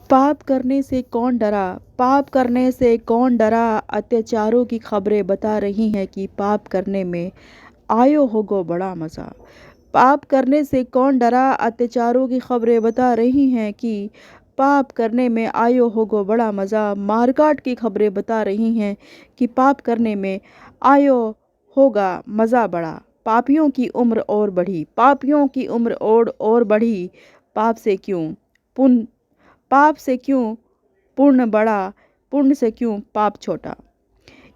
पाप करने से कौन डरा? पाप करने से कौन डरा? अत्याचारों की खबरें बता रही हैं कि पाप करने में आयो होगो बड़ा मज़ा। पाप करने से कौन डरा? अत्याचारों की खबरें बता रही हैं कि पाप करने में आयो होगो बड़ा मज़ा। मारकाट की खबरें बता रही हैं कि पाप करने में आयो होगा मज़ा बड़ा। पापियों की उम्र और बढ़ी, पापियों की उम्र और बढ़ी। पाप से क्यों पुण्य पाप से क्यों पुण्य बड़ा, पुण्य से क्यों पाप छोटा।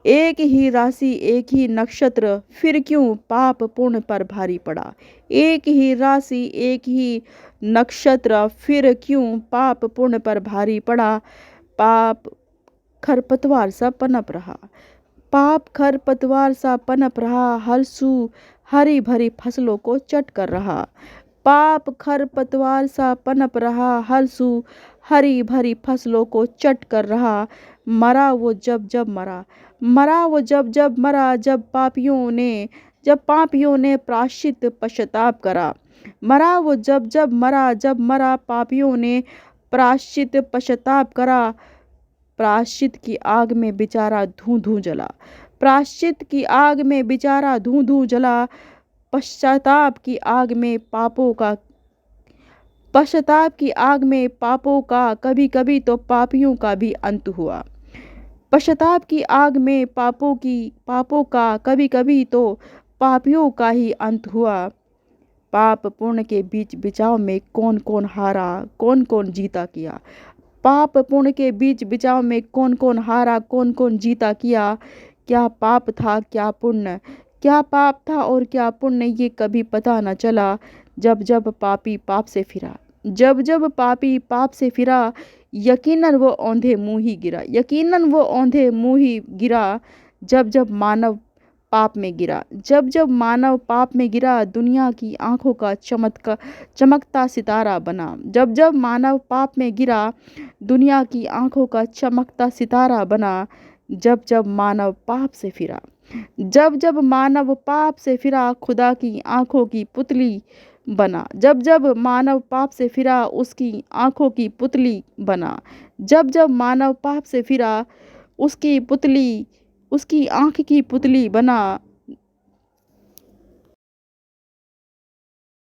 एक ही राशि एक ही नक्षत्र, फिर क्यों पाप पुण्य पर भारी पड़ा। एक ही राशि एक ही नक्षत्र, फिर क्यों पाप पुण्य पर भारी पड़ा। पाप खरपतवार सा पनप रहा, पाप खरपतवार सा पनप रहा, हर सू हरी भरी फसलों को चट कर रहा। पाप खरपतवार सा पनप रहा, हर सू हरी भरी फसलों को चट कर रहा। मरा वो जब जब मरा, मरा वो जब जब मरा, जब पापियों ने प्रायश्चित पश्चाताप करा। मरा वो जब जब मरा, जब मरा पापियों ने प्रायश्चित पश्चाताप करा। प्रायश्चित की आग में बेचारा धूं धूं जला, प्रायश्चित की आग में बेचारा धूं धूं जला। पश्चाताप की आग में पापों का पश्चाताप की आग में पापों का कभी कभी तो पापियों का भी अंत हुआ। पश्चाताप की आग में पापों का कभी कभी तो पापियों का ही अंत हुआ। पाप पुण्य के बीच बिचाव में कौन कौन हारा, कौन कौन जीता किया। पाप पुण्य के बीच बिचाव में कौन कौन हारा, कौन कौन जीता किया। क्या पाप था क्या पुण्य, क्या पाप था और क्या पुण्य, ये कभी पता न चला। जब जब पापी पाप से फिरा, जब जब पापी पाप से फिरा, यकीनन वो औंधे मुँह ही गिरा, यकीनन वो औंधे मुँह ही गिरा। जब जब मानव पाप में गिरा, जब जब मानव पाप में गिरा, दुनिया की आंखों का चमकता सितारा बना। जब जब मानव पाप में गिरा, दुनिया की आंखों का चमकता सितारा बना। जब जब मानव पाप से फिरा, जब जब मानव पाप से फिरा, खुदा की आंखों की पुतली बना। जब जब मानव पाप से फिरा, उसकी आंखों की पुतली बना। जब जब मानव पाप से फिरा, उसकी आंख की पुतली बना।